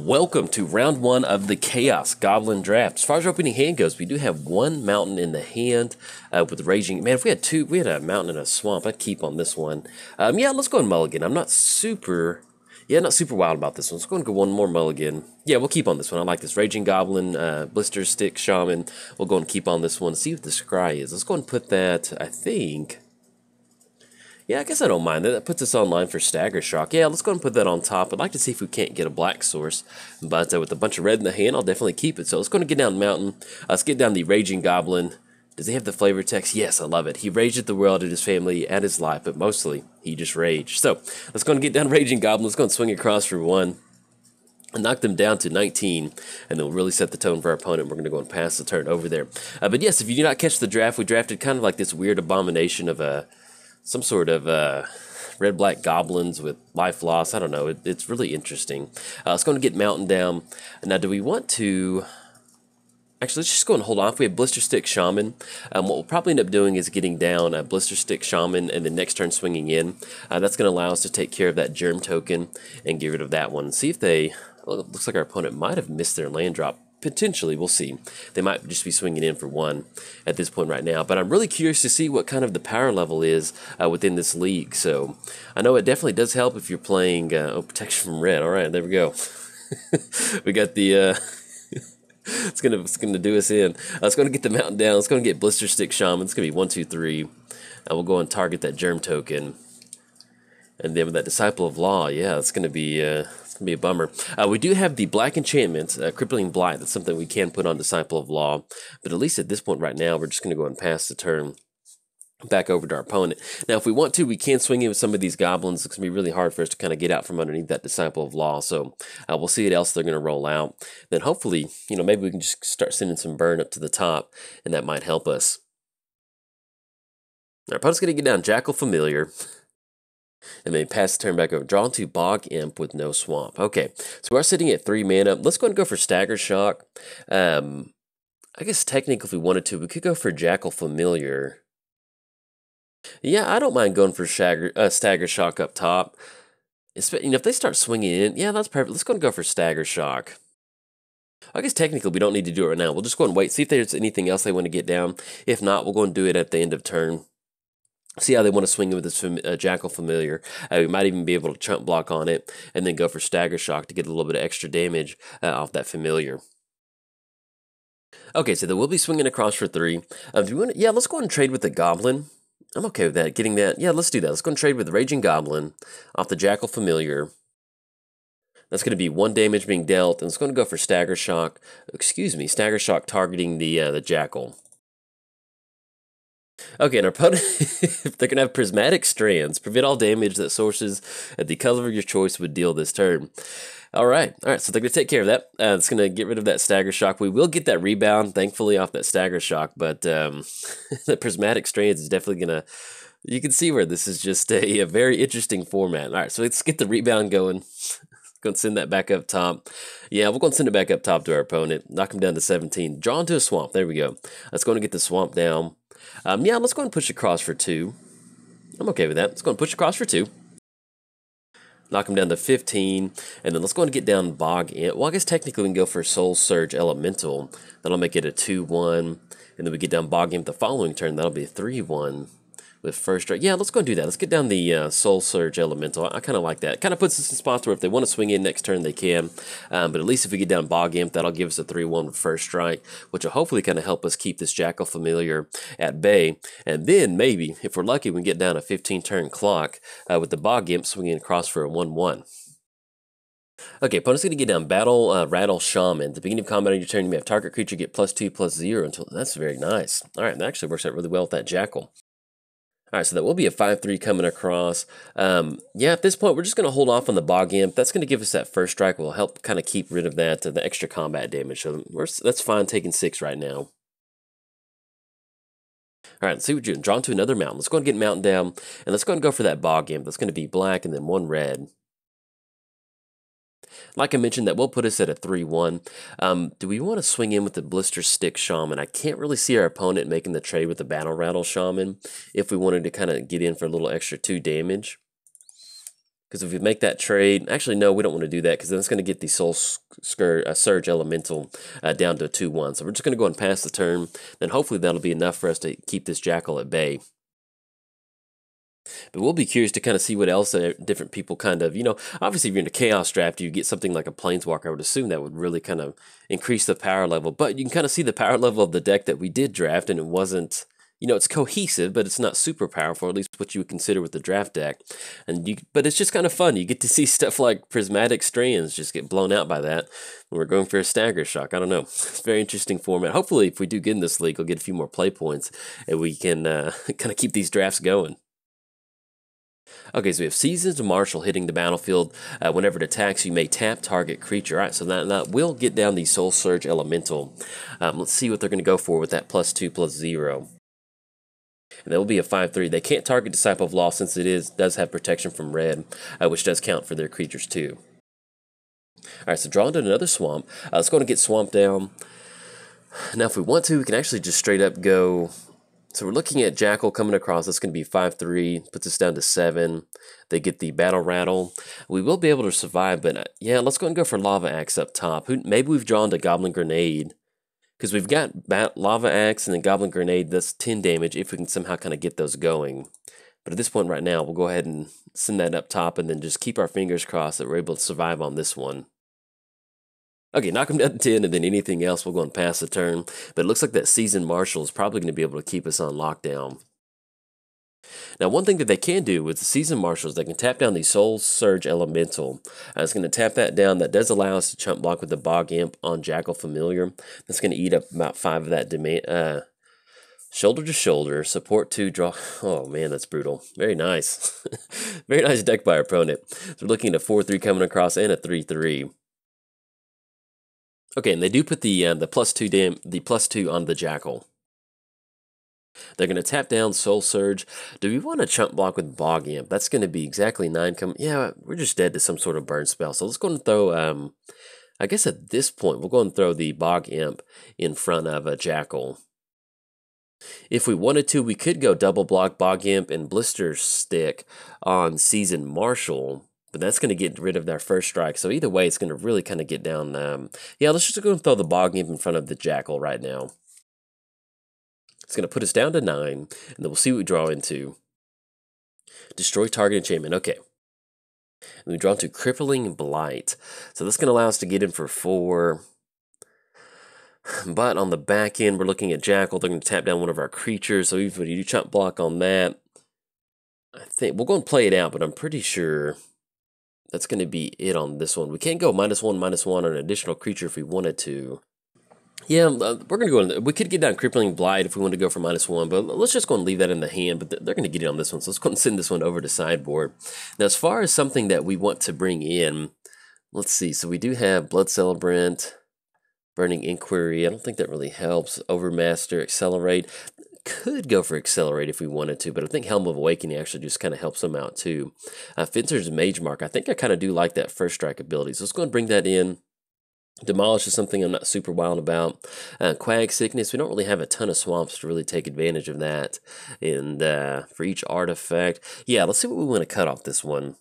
Welcome to round one of the Chaos Goblin Draft. As far as our opening hand goes, we do have one mountain in the hand with the Raging. Man, if we had two, we had a mountain and a swamp. I'd keep on this one. Yeah, let's go and mulligan. I'm not super, not super wild about this one. Let's go and go one more mulligan. Yeah, we'll keep on this one. I like this Raging Goblin, Blister Stick Shaman. We'll go and keep on this one. See what the scry is. Let's go and put that, I think. Yeah, I guess I don't mind that. That puts us online for Stagger Shock. Yeah, let's go and put that on top. I'd like to see if we can't get a black source. But with a bunch of red in the hand, I'll definitely keep it. So let's go and get down the mountain. Let's get down the Raging Goblin. Does he have the flavor text? Yes, I love it. He raged at the world, at his family, at his life, but mostly he just raged. So let's go and get down Raging Goblin. Let's go and swing across for one. And knock them down to 19, and they'll really set the tone for our opponent. We're going to go and pass the turn over there. But yes, if you do not catch the draft, we drafted kind of like this weird abomination of some sort of red-black goblins with life loss. I don't know. It's really interesting. Let's go and get Mountain down. Now, do we want to... Actually, let's just go and hold off. We have Blister Stick Shaman. What we'll probably end up doing is getting down a Blister Stick Shaman and the next turn swinging in. That's going to allow us to take care of that Germ token and get rid of that one. See if they... Well, it looks like our opponent might have missed their land drop. Potentially, we'll see. They might just be swinging in for one at this point right now. But I'm really curious to see what kind of the power level is within this league. So I know it definitely does help if you're playing Protection from Red. All right, there we go. We got the... it's gonna do us in. Let's go and get the mountain down. Let's go and get Blister Stick Shaman. It's gonna be 1, 2, 3. And we'll go and target that Germ token. And then with that Disciple of Law, yeah, it's gonna be a bummer. We do have the Black Enchantment, Crippling Blight. That's something we can put on Disciple of Law. But at least at this point right now, we're just gonna go and pass the turn back over to our opponent. Now, if we want to, we can swing in with some of these goblins. It's going to be really hard for us to kind of get out from underneath that Disciple of Law. So we'll see what else they're going to roll out. Then hopefully, maybe we can just start sending some burn up to the top, and that might help us. Our opponent's going to get down Jackal Familiar. And then pass the turn back over. Draw into Bog Imp with no swamp. Okay, so we're sitting at 3 mana. Let's go and go for Stagger Shock. I guess technically if we wanted to, we could go for Jackal Familiar. Yeah, I don't mind going for Stagger Shock up top. If they start swinging in, yeah, that's perfect. Let's go and go for Stagger Shock. I guess technically we don't need to do it right now. We'll just go and wait, see if there's anything else they want to get down. If not, we'll go and do it at the end of turn. See how they want to swing in with this Jackal Familiar. We might even be able to chump block on it and then go for Stagger Shock to get a little bit of extra damage off that Familiar. Okay, so they will be swinging across for 3. Do you want to, yeah, let's go and trade with the Goblin. I'm okay with that, getting that. Yeah, let's do that. Let's go and trade with the Raging Goblin off the Jackal Familiar. That's going to be 1 damage being dealt, and it's going to go for Stagger Shock. Excuse me, Stagger Shock targeting the Jackal. Okay, and our opponent, they're going to have Prismatic Strands. Prevent all damage that sources at the color of your choice would deal this turn. All right, so they're going to take care of that. It's going to get rid of that Stagger Shock. We will get that rebound, thankfully, off that Stagger Shock, but the Prismatic Strands is definitely going to... You can see where this is just a very interesting format. All right, so let's get the rebound going. Go and send that back up top. Yeah, we're going to send it back up top to our opponent. Knock him down to 17. Draw into a swamp. There we go. Let's go and get the swamp down. Yeah, let's go and push across for 2. I'm okay with that. Let's go and push across for 2. Knock him down to 15, and then let's go and get down Bog Imp. Well, I guess technically we can go for Soul Surge Elemental. That'll make it a 2-1, and then we get down Bog Imp the following turn. That'll be a 3-1 with first strike. Yeah, let's go and do that. Let's get down the Soul Surge Elemental. I kind of like that. It kind of puts us in spots where if they want to swing in next turn, they can. But at least if we get down Bog Imp, that'll give us a 3-1 with first strike, which will hopefully kind of help us keep this Jackal Familiar at bay. And then maybe, if we're lucky, we can get down a 15-turn clock with the Bog Imp swinging across for a 1-1. Okay, opponent's going to get down Battle Rattle Shaman. At the beginning of combat on your turn, you may have target creature get +2/+0 until... That's very nice. All right, that actually works out really well with that Jackal. All right, so that will be a 5-3 coming across. Yeah, at this point, we're just going to hold off on the Bog Imp. That's going to give us that first strike. Will help kind of keep rid of that, the extra combat damage. So that's fine taking 6 right now. All right, let's see what you're doing. Drawn to another mountain. Let's go and get mountain down, and let's go and go for that Bog Imp. That's going to be black and then 1 red. Like I mentioned, that will put us at a 3-1. Do we want to swing in with the Blister Stick Shaman? I can't really see our opponent making the trade with the Battle Rattle Shaman if we wanted to kind of get in for a little extra 2 damage. Because if we make that trade, actually, no, we don't want to do that because then it's going to get the Surge Elemental down to 2-1. So we're just going to go and pass the turn. Then hopefully that'll be enough for us to keep this Jackal at bay. But we'll be curious to kind of see what else different people kind of, obviously if you're in a Chaos draft, you get something like a Planeswalker. I would assume that would really kind of increase the power level. But you can kind of see the power level of the deck that we did draft, and it wasn't, it's cohesive, but it's not super powerful, at least what you would consider with the draft deck. But it's just kind of fun. You get to see stuff like Prismatic Strands just get blown out by that. When we're going for a Stagger Shock. I don't know. It's a very interesting format. Hopefully, if we do get in this league, we'll get a few more play points, and we can kind of keep these drafts going. Okay, so we have Seasons Marshal hitting the battlefield. Whenever it attacks, you may tap target creature. All right, so that will get down the Soul Surge Elemental. Let's see what they're going to go for with that +2/+0. And that will be a 5/3. They can't target Disciple of Law since it does have protection from red, which does count for their creatures too. All right, so draw into another swamp. Let's go and get Swamp down. Now, if we want to, we can actually just straight up go. So we're looking at Jackal coming across. That's going to be 5/3, puts us down to 7. They get the Battle Rattle. We will be able to survive, but yeah, let's go and go for Lava Axe up top. Maybe we've drawn to Goblin Grenade, because we've got Lava Axe and then Goblin Grenade. That's 10 damage if we can somehow kind of get those going. But at this point right now, we'll go ahead and send that up top and then just keep our fingers crossed that we're able to survive on this one. Okay, knock him down to 10, and then anything else we'll go and pass the turn. But it looks like that Seasoned Marshal is probably going to be able to keep us on lockdown. Now, one thing that they can do with the Seasoned Marshal is they can tap down the Soul Surge Elemental. It's going to tap that down. That does allow us to chump block with the Bog Imp on Jackal Familiar. That's going to eat up about 5 of that demand. Shoulder to shoulder, support 2, draw. Oh man, that's brutal. Very nice. Very nice deck by our opponent. So we're looking at a 4/3 coming across and a 3/3. Okay, and they do put the +2 on the Jackal. They're going to tap down Soul Surge. Do we want to chump block with Bog Imp? That's going to be exactly 9 coming. Yeah, we're just dead to some sort of burn spell. So let's go and throw, I guess at this point, we'll go and throw the Bog Imp in front of a Jackal. If we wanted to, we could go double block Bog Imp and Blister Stick on Seasoned Marshal. But that's going to get rid of their first strike. So either way, it's going to really kind of get down. Yeah, let's just go and throw the Bog Imp in front of the Jackal right now. It's going to put us down to 9. And then we'll see what we draw into. Destroy target enchantment. Okay. And we draw into Crippling Blight. So that's going to allow us to get in for 4. But on the back end, we're looking at Jackal. They're going to tap down one of our creatures. So even if we do chump block on that, I think we'll go and play it out. But I'm pretty sure that's going to be it on this one. We can't go -1/-1 on an additional creature if we wanted to. Yeah, we're going to go in. We could get down Crippling Blight if we want to go for -1, but let's just go and leave that in the hand. But they're going to get it on this one, so let's go and send this one over to sideboard. Now, as far as something that we want to bring in, let's see. So we do have Blood Celebrant, Burning Inquiry. I don't think that really helps. Overmaster, Accelerate. Could go for Accelerate if we wanted to, but I think Helm of Awakening actually just kind of helps them out too. Fencer's Mage Mark. I think I kind of do like that first strike ability, so let's go and bring that in. Demolish is something I'm not super wild about. Quag Sickness, we don't really have a ton of swamps to really take advantage of that. And for each artifact, yeah, let's see what we want to cut off this one.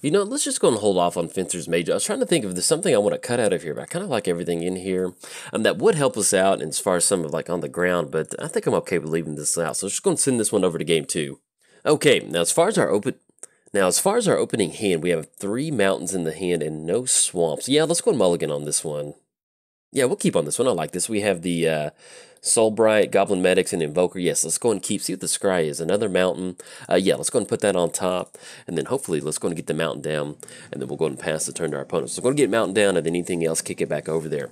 Let's just go and hold off on Fencer's Mage. I was trying to think if there's something I want to cut out of here, but I kind of like everything in here. That would help us out as far as some of like on the ground, but I think I'm okay with leaving this out. So let's just go and send this one over to game 2. Okay, now as far as our opening hand, we have 3 mountains in the hand and no swamps. Yeah, let's go and mulligan on this one. Yeah, we'll keep on this one. I like this. We have the Soulbright, Goblin Medics, and Invoker. Yes, let's go and see what the scry is. Another mountain. Yeah, let's go and put that on top. And then hopefully let's go and get the mountain down. And then we'll go and pass the turn to our opponents. So we're going to get mountain down and then anything else, kick it back over there.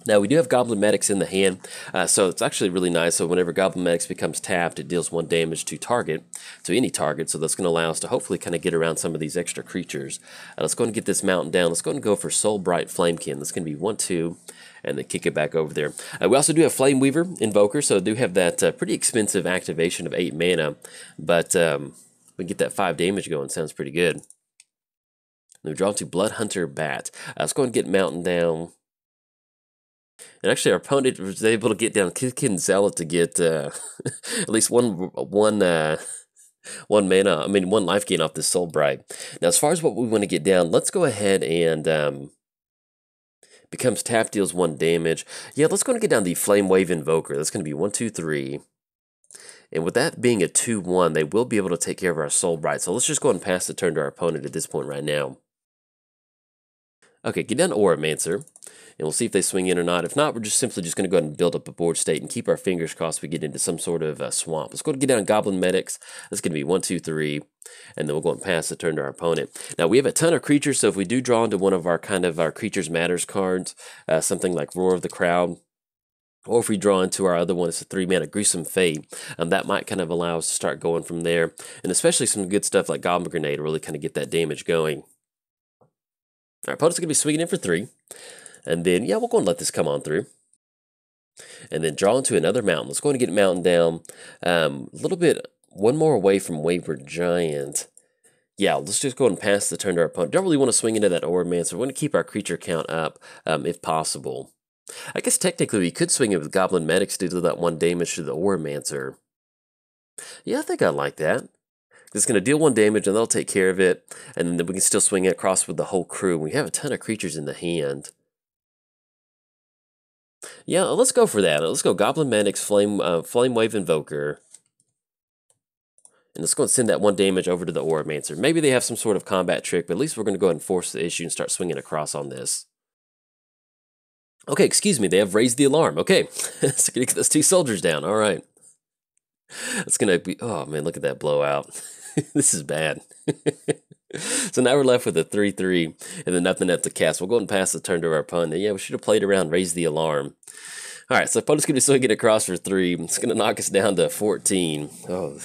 Now, we do have Goblin Medics in the hand, so it's actually really nice. So whenever Goblin Medics becomes tapped, it deals 1 damage to any target. So that's going to allow us to hopefully kind of get around some of these extra creatures. Let's go and get this mountain down. Let's go and go for Soulbright Flamekin. That's going to be 1/2, and then kick it back over there. We also do have Flame Weaver Invoker, so I do have that pretty expensive activation of 8 mana, but we get that 5 damage going. Sounds pretty good. And we draw to Blood Hunter Bat. Let's go and get mountain down. And actually, our opponent was able to get down Kidkin Zealot to get at least one One mana, one life gain off this Soul Bright. Now, as far as what we want to get down, let's go ahead and becomes tap, deals 1 damage. Yeah, let's go and get down the Flame Wave Invoker. That's going to be 1, 2, 3. And with that being a 2/1, they will be able to take care of our Soul Bright. So let's just go ahead and pass the turn to our opponent at this point right now. Okay, get down Auramancer, and we'll see if they swing in or not. If not, we're just simply going to go ahead and build up a board state and keep our fingers crossed we get into some sort of swamp. Let's go and get down Goblin Medics. That's going to be 1, 2, 3, and then we'll go and pass the turn to our opponent. Now, we have a ton of creatures, so if we do draw into one of our our Creatures Matters cards, something like Roar of the Crowd, or if we draw into our other one, it's a 3-mana Gruesome Fate, that might kind of allow us to start going from there, and especially some good stuff like Goblin Grenade really kind of get that damage going. Our opponent's going to be swinging in for 3, and then, yeah, we'll go and let this come on through. And then draw into another mountain. Let's go and get Mountain down a little bit, one more away from Wayward Giant. Yeah, let's just go and pass the turn to our opponent. Don't really want to swing into that Auramancer. We want to keep our creature count up if possible. I guess technically we could swing it with Goblin Medics due to that 1 damage to the Auramancer. Yeah, I think I like that. It's going to deal 1 damage and they'll take care of it. And then we can still swing it across with the whole crew. We have a ton of creatures in the hand. Yeah, let's go for that. Let's go Goblin Medics, Flame Wave Invoker. And let's go and send that 1 damage over to the Auramancer. Maybe they have some sort of combat trick, but at least we're going to go ahead and force the issue and start swinging across on this. Okay, excuse me, they have raised the alarm. Okay, so gonna get those 2 soldiers down. All right. It's gonna be, oh man, look at that blowout. This is bad. So now we're left with a 3/3 and then nothing at the cast. We'll go ahead and pass the turn to our opponent. Yeah, we should have played around, raised the alarm. All right, so opponent's gonna be swinging across for 3. It's gonna knock us down to 14. Oh.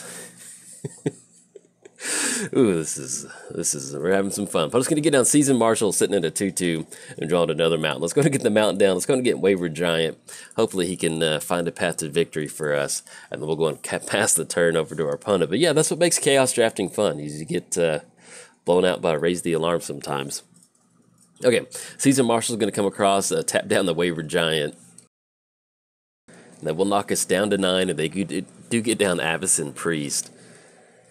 Ooh, this is, we're having some fun. Opponent's going to get down Seasoned Marshal sitting at a 2/2 and draw another mountain. Let's go and get the mountain down. Let's go and get Wayward Giant. Hopefully he can find a path to victory for us. And then we'll go and pass the turn over to our opponent. But yeah, that's what makes Chaos drafting fun. You get blown out by Raise the Alarm sometimes. Okay, Seasoned Marshal's going to come across, tap down the Wayward Giant. And that will knock us down to 9, and they do get down Avacyn Priest.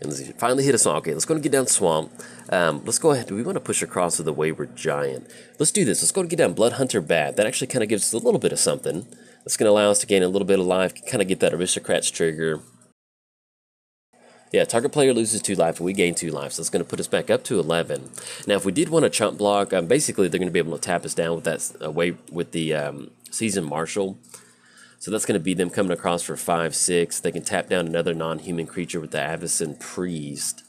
And finally hit a swamp. Okay, let's go and get down Swamp. Let's go ahead. Do we want to push across with the Wayward Giant? Let's do this. Let's go and get down Blood Hunter Bat. That actually kind of gives us a little bit of something. That's going to allow us to gain a little bit of life, kind of get that Aristocrat's trigger. Yeah, target player loses 2 life, and we gain 2 life, so it's going to put us back up to 11. Now, if we did want to chump block, basically they're going to be able to tap us down with that with the Seasoned Marshal. So that's going to be them coming across for 5/6. They can tap down another non-human creature with the Avacyn Priest.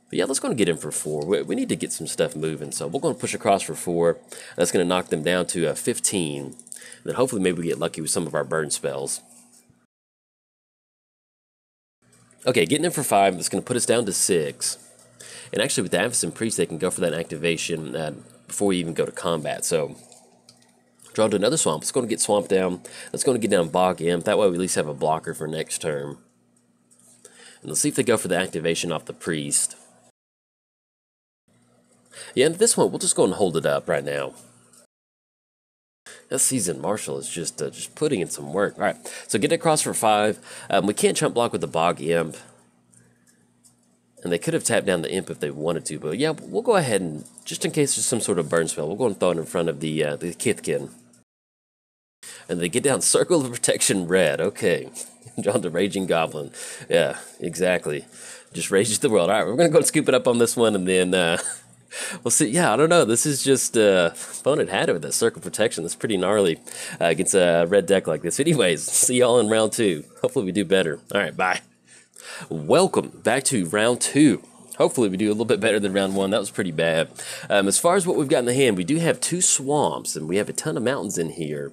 But yeah, let's go and get him for 4. We need to get some stuff moving, so we're going to push across for 4. That's going to knock them down to 15. And then hopefully maybe we get lucky with some of our burn spells. Okay, getting in for 5. That's going to put us down to 6. And actually with the Avacyn Priest, they can go for that activation before we even go to combat. So draw to another swamp. Let's go and get Swamp down. Let's go and get down Bog Imp. That way we at least have a blocker for next turn. And let's see if they go for the activation off the Priest. Yeah, and this one, we'll just go and hold it up right now. That Seasoned Marshal is just putting in some work. All right, so get across for 5. We can't chump block with the Bog Imp. And they could have tapped down the Imp if they wanted to. But yeah, we'll go ahead and, just in case there's some sort of burn spell, we'll go and throw it in front of the Kithkin. And they get down Circle of Protection Red. Okay. Drawn to Raging Goblin. Yeah, exactly. Just rages the world. All right, we're going to go and scoop it up on this one, and then we'll see. Yeah, I don't know. This is just opponent had it with that Circle of Protection. That's pretty gnarly against a red deck like this. Anyways, see y'all in round 2. Hopefully we do better. All right, bye. Welcome back to round 2. Hopefully we do a little bit better than round 1. That was pretty bad. As far as what we've got in the hand, we do have 2 swamps, and we have a ton of mountains in here.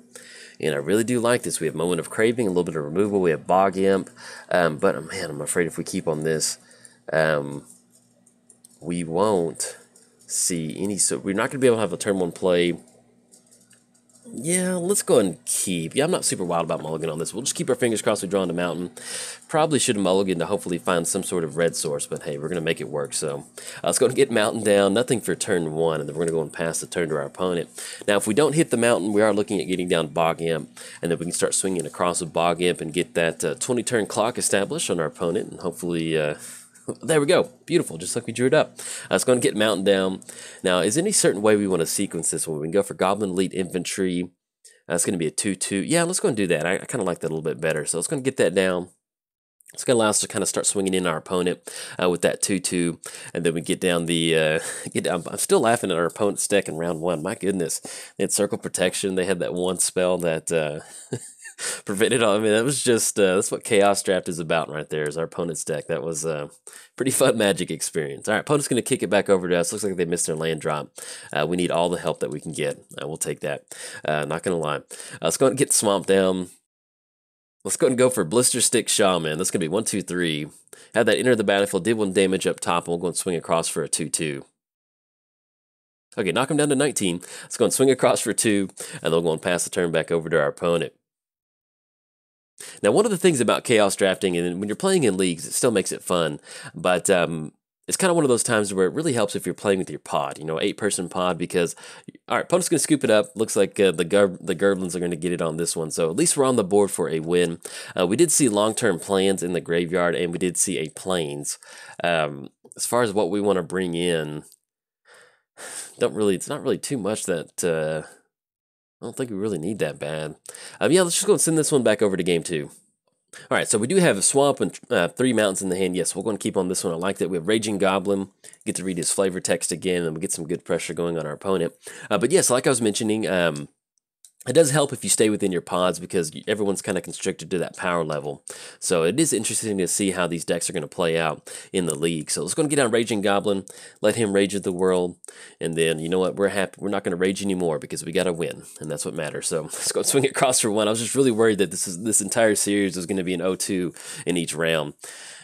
And I really do like this. We have Moment of Craving, a little bit of removal. We have Bog Imp. But, man, I'm afraid if we keep on this, we won't see any... So we're not going to be able to have a turn 1 play. Yeah, let's go and keep. Yeah, I'm not super wild about mulligan on this. We'll just keep our fingers crossed we draw on the mountain. Probably should have mulligan to hopefully find some sort of red source, but hey, we're going to make it work. So let's go and get mountain down. Nothing for turn 1, and then we're going to go and pass the turn to our opponent. Now, if we don't hit the mountain, we are looking at getting down Bog Imp, and then we can start swinging across with Bog Imp and get that 20-turn clock established on our opponent, and hopefully There we go. Beautiful, just like we drew it up. It's going to get mountain down. Now, is there any certain way we want to sequence this one? We can go for Goblin Elite Infantry. That's going to be a 2-2. Yeah, let's go and do that. I kind of like that a little bit better. So let's go and get that down. It's going to allow us to kind of start swinging in our opponent with that 2-2, and then we get down the I'm still laughing at our opponent's deck in round one. My goodness, they had Circle Protection. They had that one spell that prevented all. I mean, that was just that's what Chaos Draft is about right there. Is our opponent's deck. That was a pretty fun Magic experience. All right, opponent's going to kick it back over to us. Looks like they missed their land drop. We need all the help that we can get. We'll take that. Not going to lie. Let's go and get Swamp down. Let's go and go for Blister Stick Shaman. That's going to be 1, 2, 3. Have that enter the battlefield, did 1 damage up top, and we'll go and swing across for a 2-2. Okay, knock him down to 19. Let's go and swing across for 2, and then we'll go and pass the turn back over to our opponent. Now, one of the things about Chaos Drafting, and when you're playing in leagues, it still makes it fun, but it's kind of one of those times where it really helps if you're playing with your pod, 8-person pod, because, all right, opponent's going to scoop it up. Looks like the Gerblins are going to get it on this one, so at least we're on the board for a win. We did see long-term plans in the graveyard, and we did see a plains. As far as what we want to bring in, it's not really too much that, I don't think we really need that bad. Yeah, let's just go and send this one back over to game 2. All right, so we do have a Swamp and 3 mountains in the hand. Yes, we're going to keep on this one. I like that. We have Raging Goblin. Get to read his flavor text again, and we get some good pressure going on our opponent. But yes, like I was mentioning, it does help if you stay within your pods because everyone's kind of constricted to that power level. So it is interesting to see how these decks are going to play out in the league. So let's go and get on Raging Goblin, let him rage at the world, and then, you know what, we're happy. We're not going to rage anymore because we got to win, and that's what matters. So let's go and swing it across for 1. I was just really worried that this entire series was going to be an 0-2 in each round.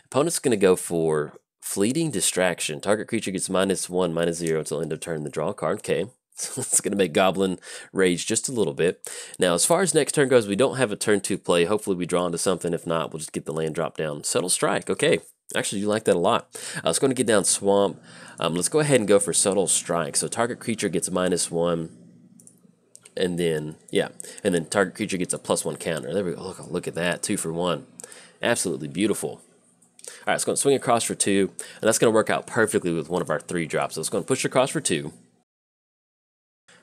Opponent's going to go for Fleeting Distraction. Target creature gets -1, -0 until end of turn. The draw card. Okay. So it's going to make Goblin rage just a little bit. Now, as far as next turn goes, we don't have a turn 2 play. Hopefully we draw into something. If not, we'll just get the land drop down. Subtle Strike. Okay. Actually, you like that a lot. I was going to get down Swamp. Let's go ahead and go for Subtle Strike. So target creature gets -1. And then, yeah. And then target creature gets a +1 counter. There we go. Look at that. 2 for 1. Absolutely beautiful. All right, it's going to swing across for 2. And that's going to work out perfectly with one of our 3 drops. So it's going to push across for 2.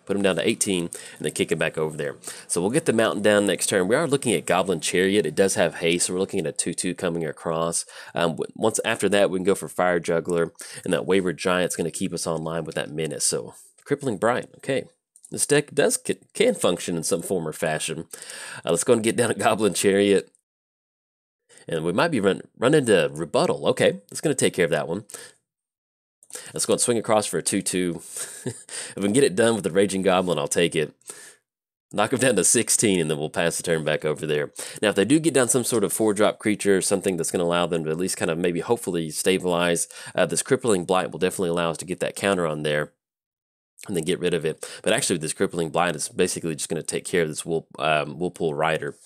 Put him down to 18, and then kick him back over there. So we'll get the mountain down next turn. We are looking at Goblin Chariot. It does have haste, so we're looking at a 2-2 coming across. Once after that, we can go for Fire Juggler, and that Wayward Giant's going to keep us online with that Menace. So Crippling Bright, okay. This deck can function in some form or fashion. Let's go and get down a Goblin Chariot. And we might be run into Rebuttal. Okay, that's going to take care of that one. Let's go and swing across for a 2-2. If we can get it done with the Raging Goblin, I'll take it. Knock him down to 16, and then we'll pass the turn back over there. Now, if they do get down some sort of 4-drop creature, something that's going to allow them to at least kind of maybe hopefully stabilize, this Crippling Blight will definitely allow us to get that counter on there and then get rid of it. But actually, this Crippling Blight is basically just going to take care of this Whirlpool Rider.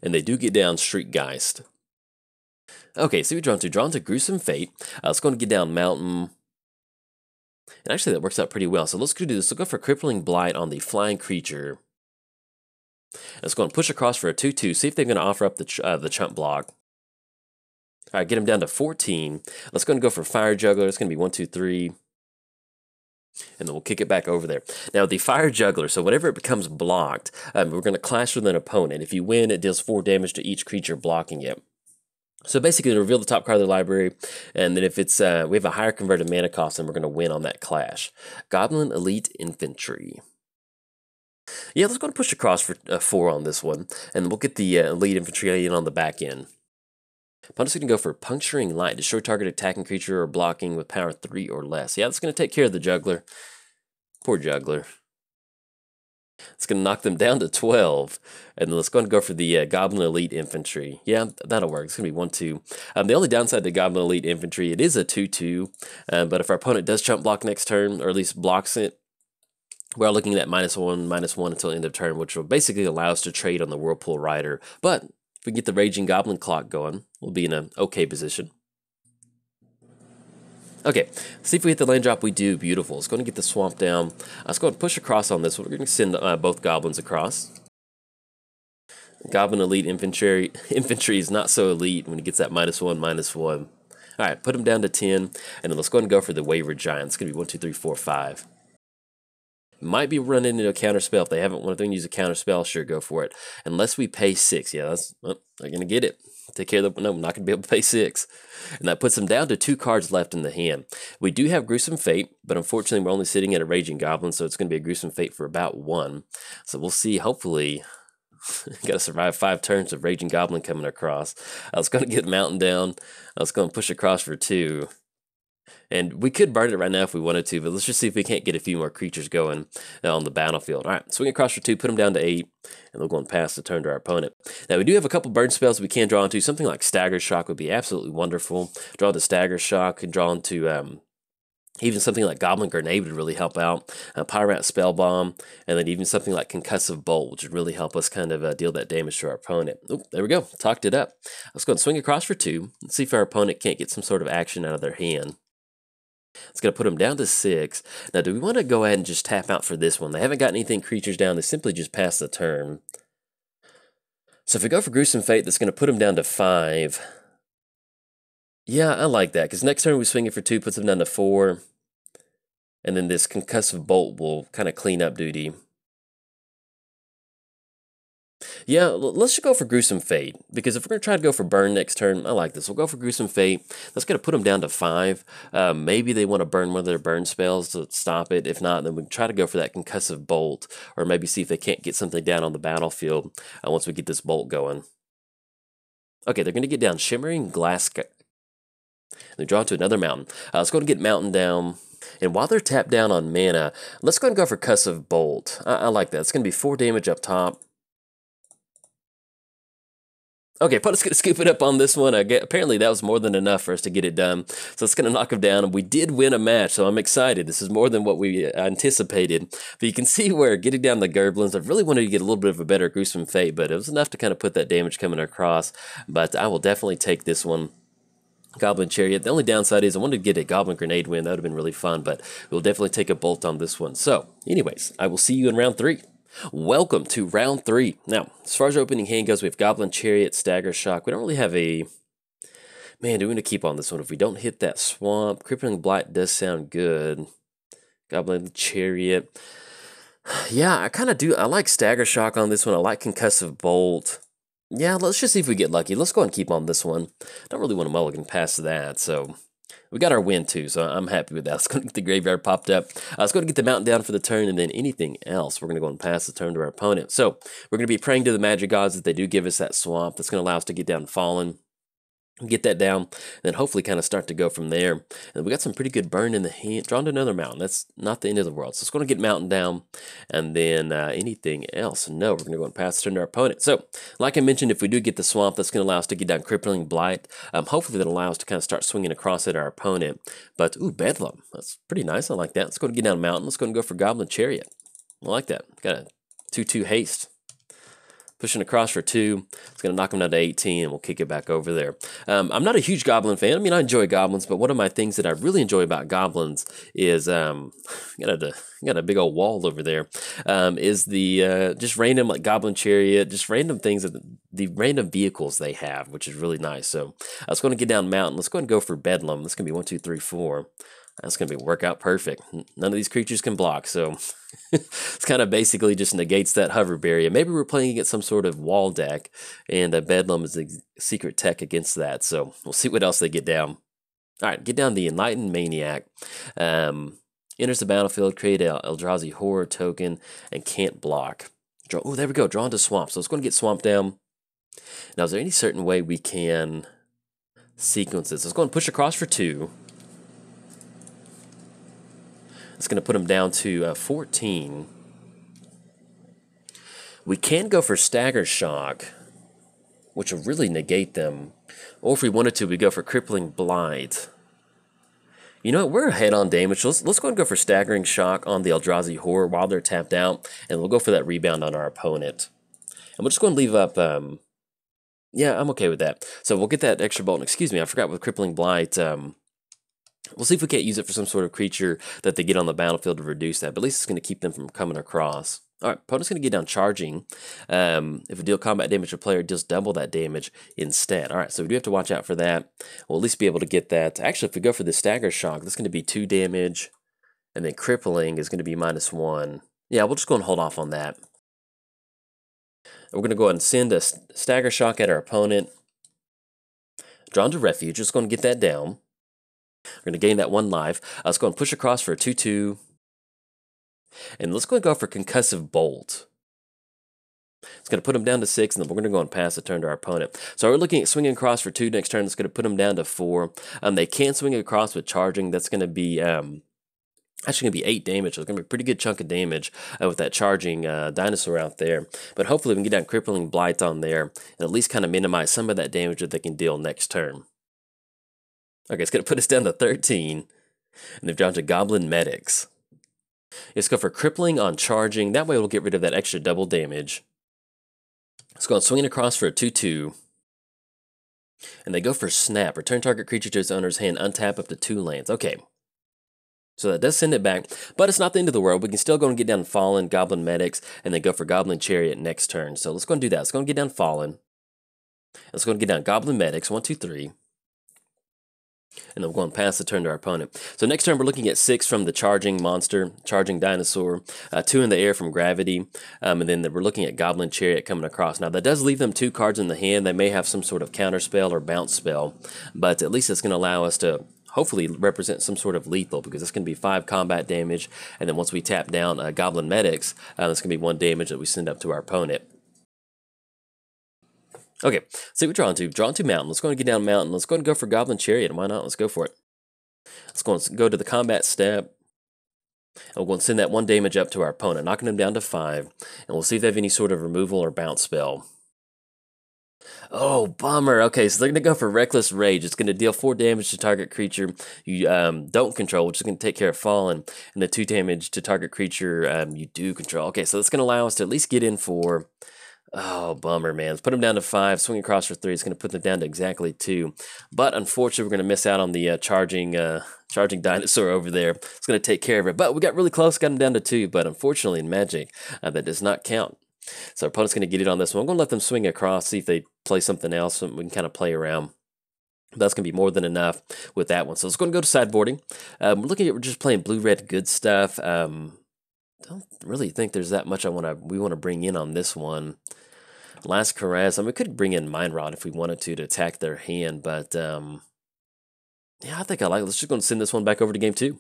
And they do get down Streetgeist. Okay, so we're drawn to Gruesome Fate. Let's go and get down Mountain. And actually, that works out pretty well. So let's go do this. We'll go for Crippling Blight on the flying creature. Let's go and push across for a 2-2. See if they're going to offer up the chump block. All right, get him down to 14. Let's go and go for Fire Juggler. It's going to be 1, 2, 3. And then we'll kick it back over there. Now, the Fire Juggler, so whenever it becomes blocked, we're going to clash with an opponent. If you win, it deals 4 damage to each creature blocking it. So basically, reveal the top card of the library, and then if it's we have a higher converted mana cost, then we're going to win on that clash. Goblin Elite Infantry. Yeah, let's go and push across for 4 on this one, and we'll get the Elite Infantry in on the back end. Opponent's going to go for Puncturing Light. Destroy target attacking creature or blocking with power 3 or less. Yeah, that's going to take care of the Juggler. Poor Juggler. It's going to knock them down to 12. And then let's go and go for the Goblin Elite Infantry. Yeah, that'll work. It's going to be 1-2. The only downside to Goblin Elite Infantry, it is a 2-2. But if our opponent does chump block next turn, or at least blocks it, we're looking at -1 until end of turn, which will basically allow us to trade on the Whirlpool Rider. But if we get the Raging Goblin clock going, we'll be in an okay position. Okay, see if we hit the land drop. We do. Beautiful. Let's go and get the Swamp down. Let's go and push across on this one. We're going to send both Goblins across. Goblin Elite Infantry is not so elite when he gets that -1/-1. All right, put them down to 10, and then let's go ahead and go for the Wayward Giant. It's going to be 1, 2, 3, 4, 5. Might be running into a counter spell. If they haven't wanted to use a counter spell, sure, go for it. Unless we pay 6. Yeah, that's they're going to get it. Take care of the... No, I'm not going to be able to pay 6. And that puts them down to 2 cards left in the hand. We do have Gruesome Fate, but unfortunately we're only sitting at a Raging Goblin, so it's going to be a Gruesome Fate for about 1. So we'll see, hopefully... Got to survive 5 turns of Raging Goblin coming across. I was going to get Mountain down. I was going to push across for 2. And we could burn it right now if we wanted to, but let's just see if we can't get a few more creatures going on the battlefield. All right, swing across for 2, put them down to 8, and they'll go and pass the turn to our opponent. Now, we do have a couple burn spells we can draw into. Something like Stagger Shock would be absolutely wonderful. Draw the Stagger Shock and draw into... even something like Goblin Grenade would really help out. Pyrat Spell Bomb, and then even something like Concussive Bolt, which would really help us kind of deal that damage to our opponent. Oh, there we go. Talked it up. Let's go and swing across for 2. Let's see if our opponent can't get some sort of action out of their hand. It's going to put them down to 6. Now, do we want to go ahead and just tap out for this one? They haven't got anything creatures down. They simply just pass the turn. So if we go for Gruesome Fate, that's going to put them down to 5. Yeah, I like that, because next turn we swing it for 2, puts them down to 4. And then this Concussive Bolt will kind of clean up duty. Yeah, let's just go for Gruesome Fate, because if we're going to try to go for Burn next turn, I like this. We'll go for Gruesome Fate. That's going to put them down to 5. Maybe they want to burn one of their burn spells to stop it. If not, then we can try to go for that Concussive Bolt, or maybe see if they can't get something down on the battlefield once we get this Bolt going. Okay, they're going to get down Shimmering Glass. They draw to another mountain. Let's go and get Mountain down. And while they're tapped down on mana, let's go ahead and go for Concussive Bolt. I like that. It's going to be 4 damage up top. Okay, Opponent's going to scoop it up on this one. Apparently that was more than enough for us to get it done. So it's going to knock him down, and we did win a match, so I'm excited. This is more than what we anticipated. But you can see where getting down the Gerblins, I really wanted to get a little bit of a better Gruesome Fate, but it was enough to kind of put that damage coming across. But I will definitely take this one. Goblin Chariot. The only downside is I wanted to get a Goblin Grenade win. That would have been really fun, but we'll definitely take a Bolt on this one. So, anyways, I will see you in round 3. Welcome to round 3. Now, as far as our opening hand goes, we have Goblin Chariot, Stagger Shock. We don't really have a... Man, do we want to keep on this one? If we don't hit that Swamp, Crippling Blight does sound good. Goblin Chariot. Yeah, I kind of do. I like Stagger Shock on this one. I like Concussive Bolt. Yeah, let's just see if we get lucky. Let's go and keep on this one. Don't really want to mulligan past that, so... We got our win too, so I'm happy with that. Let's go get the graveyard popped up. Let's go to get the mountain down for the turn, and then anything else, we're going to go and pass the turn to our opponent. So we're going to be praying to the magic gods that they do give us that swamp. That's going to allow us to get down Fallen, get that down, and then hopefully kind of start to go from there. And we got some pretty good burn in the hand. Drawn to another mountain. That's not the end of the world. So it's going to get mountain down, and then anything else. No, we're going to go and pass the turn to our opponent. So, like I mentioned, if we do get the swamp, that's going to allow us to get down Crippling Blight. Hopefully that'll allow us to kind of start swinging across at our opponent. But, ooh, Bedlam. That's pretty nice. I like that. Let's go and get down mountain. Let's go and go for Goblin Chariot. I like that. Got a 2/2 haste. Pushing across for 2. It's going to knock him down to 18, and we'll kick it back over there. I'm not a huge Goblin fan. I mean, I enjoy Goblins, but one of my things that I really enjoy about Goblins is, got a big old wall over there, is the just random, like Goblin Chariot, just random things, the random vehicles they have, which is really nice. So I was going to get down Mountain. Let's go and go for Bedlam. That's going to be 1, 2, 3, 4. That's going to be work out perfect. None of these creatures can block, so it's kind of basically just negates that hover barrier. Maybe we're playing against some sort of wall deck, and Bedlam is the secret tech against that, so we'll see what else they get down. All right, get down the Enlightened Maniac. Enters the battlefield, create a Eldrazi Horror token, and can't block. Oh, there we go, drawn to Swamp. So it's going to get Swamp down. Now, is there any certain way we can sequence this? Let's go and push across for 2. It's going to put them down to 14. We can go for Stagger Shock, which will really negate them. Or if we wanted to, we go for Crippling Blight. You know what? We're ahead on damage. So let's go and go for Staggering Shock on the Eldrazi Horror while they're tapped out. And we'll go for that rebound on our opponent. And we'll just go and leave up... yeah, I'm okay with that. So we'll get that extra bolt. Excuse me, I forgot with Crippling Blight... We'll see if we can't use it for some sort of creature that they get on the battlefield to reduce that, but at least it's going to keep them from coming across. All right, opponent's going to get down charging. If we deal combat damage to a player, it deals double that damage instead. All right, so we do have to watch out for that. We'll at least be able to get that. Actually, if we go for the stagger shock, that's going to be 2 damage, and then crippling is going to be -1. Yeah, we'll just go and hold off on that. We're going to go ahead and send a stagger shock at our opponent. Drawn to refuge, just going to get that down. We're going to gain that 1 life. Let's go and push across for a 2/2. And let's go and go for concussive bolt. It's going to put him down to 6, and then we're going to go and pass the turn to our opponent. So we're looking at swinging across for 2 next turn. That's going to put him down to 4. They can swing across with charging. That's going to be actually going to be 8 damage. So it's going to be a pretty good chunk of damage with that charging dinosaur out there. But hopefully we can get down crippling blight on there and at least kind of minimize some of that damage that they can deal next turn. Okay, it's going to put us down to 13, and they've drawn to goblin medics. Let's go for crippling on charging. That way we'll get rid of that extra double damage. Let's go and swing it across for a 2/2. And they go for snap. Return target creature to its owner's hand. Untap up to 2 lands. Okay. So that does send it back, but it's not the end of the world. We can still go and get down Fallen, Goblin Medics, and then go for Goblin Chariot next turn. So let's go and do that. Let's go and get down Fallen. Let's go and get down Goblin Medics. 1, 2, 3. And then we're going to pass the turn to our opponent. So next turn we're looking at 6 from the charging monster, charging dinosaur, 2 in the air from gravity, and then we're looking at Goblin Chariot coming across. Now that does leave them 2 cards in the hand. They may have some sort of counter spell or bounce spell, but at least it's going to allow us to hopefully represent some sort of lethal, because it's going to be 5 combat damage, and then once we tap down Goblin Medics, that's going to be 1 damage that we send up to our opponent. Okay, so we're drawn to Mountain. Let's go and get down Mountain. Let's go and go for Goblin Chariot. Why not? Let's go for it. Let's go and go to the combat step. And we're going to send that 1 damage up to our opponent, knocking them down to 5. And we'll see if they have any sort of removal or bounce spell. Oh, bummer. Okay, so they're going to go for Reckless Rage. It's going to deal 4 damage to target creature you don't control, which is going to take care of Fallen, and the 2 damage to target creature you do control. Okay, so that's going to allow us to at least get in for... Oh, bummer, man. Let's put them down to 5, swing across for 3. It's going to put them down to exactly 2. But unfortunately, we're going to miss out on the charging dinosaur over there. It's going to take care of it. But we got really close, got them down to 2. But unfortunately, in Magic, that does not count. So our opponent's going to get it on this one. I'm going to let them swing across, see if they play something else, and we can kind of play around. That's going to be more than enough with that one. So let's go and go to sideboarding. We're just playing blue-red good stuff. Don't really think there's that much we want to bring in on this one. Last Caress. I mean, we could bring in Mind Rod if we wanted to attack their hand, but yeah, I think I like it. Let's just go and send this one back over to game 2.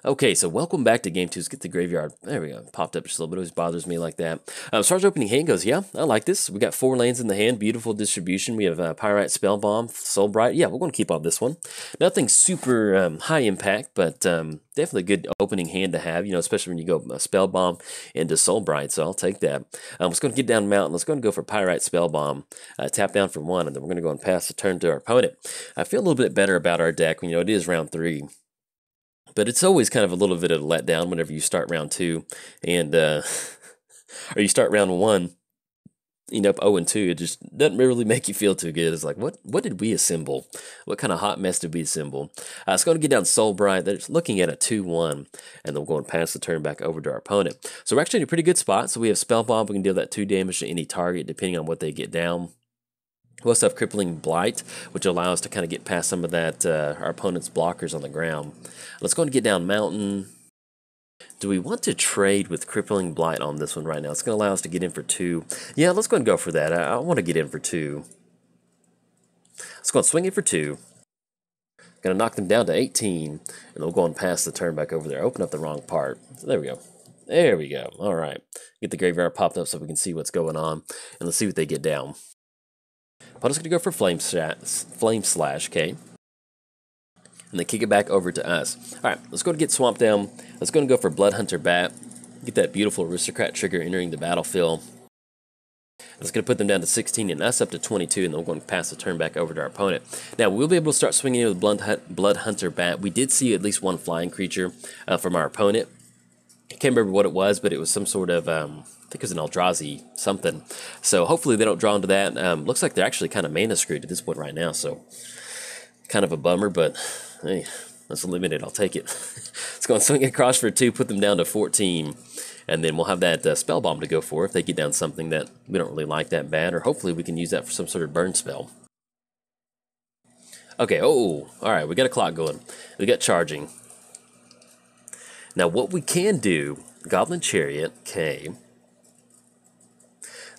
Okay, so welcome back to game 2. Let's get the graveyard. There we go. Popped up just a little bit. It always bothers me like that. As far as opening hand goes, yeah, I like this. We got 4 lands in the hand. Beautiful distribution. We have Pyrite, Spellbomb, Soulbright. Yeah, we're going to keep on this one. Nothing super high impact, but definitely a good opening hand to have, especially when you go Spellbomb into Soulbright, so I'll take that. Let's go and get down Mountain. Let's go and go for Pyrite, Spellbomb. Tap down for 1, and then we're going to go and pass the turn to our opponent. I feel a little bit better about our deck. It is round 3. But it's always kind of a little bit of a letdown whenever you start round 2, and or you start round 1, end up 0-2. It just doesn't really make you feel too good. It's like, what did we assemble? What kind of hot mess did we assemble? It's going to get down Soulbright. They're looking at a 2-1, and they'll go and pass the turn back over to our opponent. So we're actually in a pretty good spot. So we have Spellbomb. We can deal that 2 damage to any target depending on what they get down. We also have Crippling Blight, which allows us to kind of get past some of that our opponent's blockers on the ground. Let's go and get down Mountain. Do we want to trade with Crippling Blight on this one right now? It's going to allow us to get in for 2. Yeah, let's go and go for that. I want to get in for 2. Let's go and swing it for 2. Going to knock them down to 18, and they'll go and pass the turn back over there. Open up the wrong part. So there we go. There we go. All right. Get the graveyard popped up so we can see what's going on, and let's see what they get down. Opponent's going to go for Flame Slash, okay? And then kick it back over to us. All right, let's go and get Swamp down. Let's go and go for Blood Hunter Bat. Get that beautiful Aristocrat trigger entering the battlefield. That's going to put them down to 16 and us up to 22, and then we're going to pass the turn back over to our opponent. Now, we'll be able to start swinging in with Blood Hunter Bat. We did see at least 1 flying creature from our opponent. I can't remember what it was, but it was some sort of... I think it was an Eldrazi something. So hopefully they don't draw into that. Looks like they're actually kind of mana screwed at this point right now. So kind of a bummer, but hey, that's limited. I'll take it. Let's go and swing across for 2, put them down to 14. And And then we'll have that spell bomb to go for if they get down something that we don't really like that bad, or hopefully we can use that for some sort of burn spell. Okay, oh, alright, we got a clock going. We got charging. Now what we can do, Goblin Chariot, okay.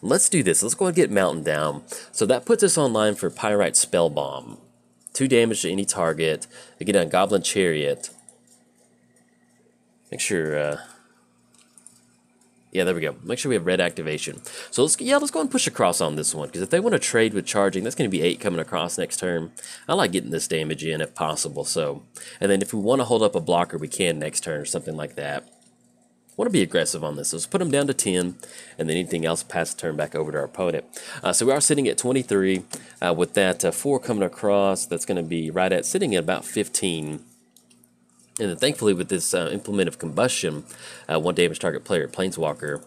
Let's do this. Let's go and get Mountain down. So that puts us online for Pyrite Spell Bomb. 2 damage to any target. We get on Goblin Chariot. Make sure, yeah, there we go. Make sure we have red activation. So let's go and push across on this one, because if they want to trade with charging, that's going to be 8 coming across next turn. I like getting this damage in if possible. So, and then if we want to hold up a blocker, we can next turn or something like that. Want to be aggressive on this. So let's put them down to 10, and then anything else pass the turn back over to our opponent. So we are sitting at 23 with that 4 coming across. That's going to be right at sitting at about 15. And then thankfully with this Implement of Combustion, 1 damage target player, Planeswalker,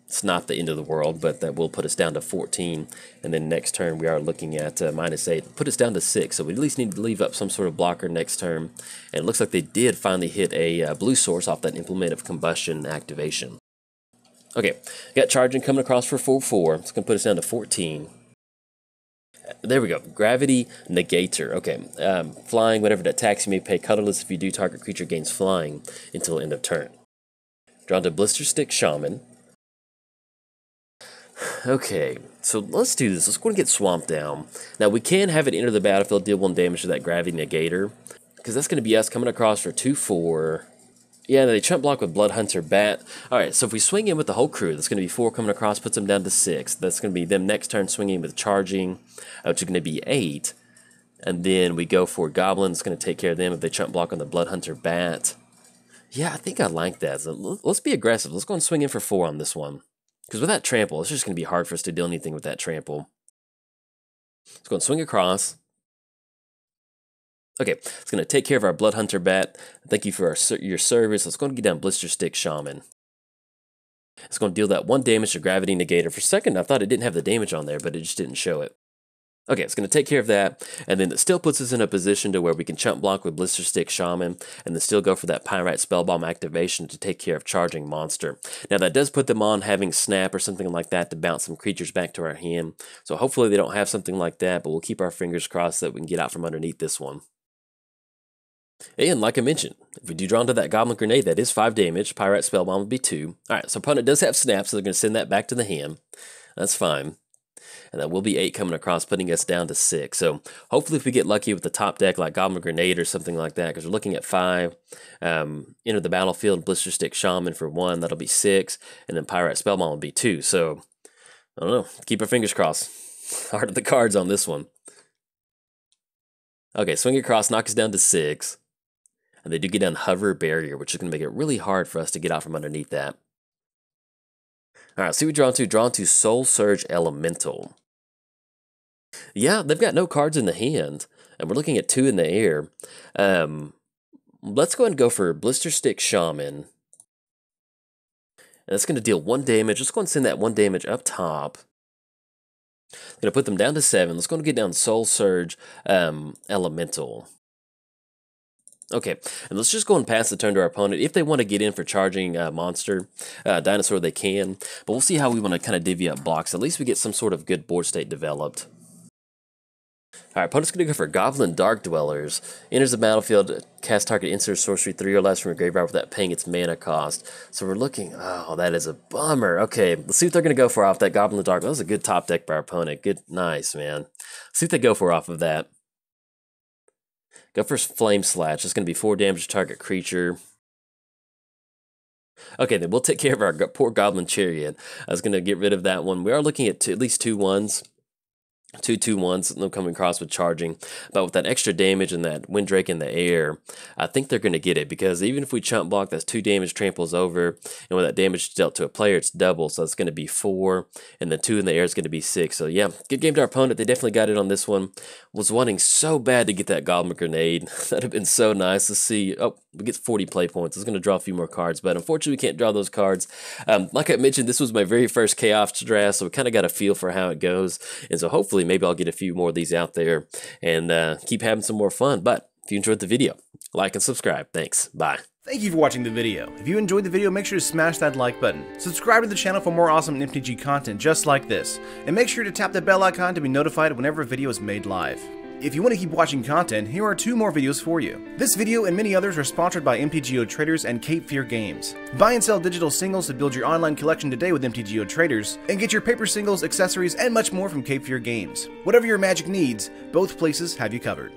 it's not the end of the world, but that will put us down to 14. And then next turn we are looking at -8, put us down to 6. So we at least need to leave up some sort of blocker next turn. And it looks like they did finally hit a blue source off that Implement of Combustion activation. Okay, got charging coming across for 4/4. It's going to put us down to 14. There we go. Gravity Negator. Okay. Flying, whenever it attacks, you may pay colorless. If you do, target creature gains flying until end of turn. Drawn to Blister Stick Shaman. Okay, so let's do this. Let's go and get Swamp down. Now, we can have it enter the battlefield, deal 1 damage to that Gravity Negator, because that's going to be us coming across for 2/4. Yeah, they chump block with Blood Hunter Bat. Alright, so if we swing in with the whole crew, that's going to be 4 coming across, puts them down to 6. That's going to be them next turn swinging with Charging, which is going to be 8. And then we go for Goblin. It's going to take care of them if they chump block on the Blood Hunter Bat. Yeah, I think I like that. So let's be aggressive. Let's go and swing in for 4 on this one. Because with that trample, it's just going to be hard for us to do anything with that trample. Let's go and swing across. Okay, it's going to take care of our Blood Hunter Bat. Thank you for your service. Let's go and get down Blister Stick Shaman. It's going to deal that 1 damage to Gravity Negator. For a second, I thought it didn't have the damage on there, but it just didn't show it. Okay, it's going to take care of that, and then it still puts us in a position to where we can chump block with Blister Stick Shaman, and then still go for that Pyrite Spellbomb activation to take care of Charging Monster. Now, that does put them on having Snap or something like that to bounce some creatures back to our hand, so hopefully they don't have something like that, but we'll keep our fingers crossed that we can get out from underneath this one. And like I mentioned, if we do draw into that Goblin Grenade, that is 5 damage. Pyrite Spellbomb would be 2. Alright, so opponent does have Snap, so they're going to send that back to the hand. That's fine. And that will be 8 coming across, putting us down to 6. So hopefully if we get lucky with the top deck like Goblin Grenade or something like that, because we're looking at 5. Enter the battlefield, Blister Stick Shaman for 1, that'll be 6. And then Pyrite Spellbomb will be 2. So, I don't know, keep our fingers crossed. Heart of the cards on this one. Okay, swing across, knock us down to 6. And they do get down Hover Barrier, which is going to make it really hard for us to get out from underneath that. Alright, see what we draw into. Drawn to Soul Surge Elemental. Yeah, they've got no cards in the hand, and we're looking at 2 in the air. Let's go ahead and go for Blister Stick Shaman. And that's going to deal 1 damage. Let's go and send that 1 damage up top. Going to put them down to 7. Let's go and get down Soul Surge Elemental. Okay, and let's just go and pass the turn to our opponent. If they want to get in for charging monster, dinosaur, they can. But we'll see how we want to kind of divvy up blocks. At least we get some sort of good board state developed. Alright, opponent's going to go for Goblin Dark Dwellers. Enters the battlefield, cast target insert sorcery 3 or less from your graveyard without paying its mana cost. So we're looking, oh, that is a bummer. Okay, let's see what they're going to go for off that Goblin Dark. That was a good top deck by our opponent. Good, nice, man. Let's see what they go for off of that. Go for Flame Slash. It's going to be 4 damage to target creature. Okay, then we'll take care of our poor Goblin Chariot. I was going to get rid of that one. We are looking at at least 2 1s. 2 2/1s, no coming across with charging. But with that extra damage and that Windrake in the air, I think they're going to get it, because even if we chump block, that's 2 damage, tramples over, and when that damage is dealt to a player, it's double, so it's going to be 4, and then 2 in the air is going to be 6. So yeah, good game to our opponent. They definitely got it on this one. Was wanting so bad to get that Goblin Grenade. That'd have been so nice to see. Oh, we get 40 play points. I was going to draw a few more cards, but unfortunately we can't draw those cards. Like I mentioned, this was my very first Chaos draft, so we kind of got a feel for how it goes, and so hopefully maybe I'll get a few more of these out there and keep having some more fun. But if you enjoyed the video, like and subscribe. Thanks. Bye. Thank you for watching the video. If you enjoyed the video, make sure to smash that like button. Subscribe to the channel for more awesome MTG content just like this. And make sure to tap the bell icon to be notified whenever a video is made live. If you want to keep watching content, here are 2 more videos for you. This video and many others are sponsored by MTGO Traders and Cape Fear Games. Buy and sell digital singles to build your online collection today with MTGO Traders, and get your paper singles, accessories, and much more from Cape Fear Games. Whatever your Magic needs, both places have you covered.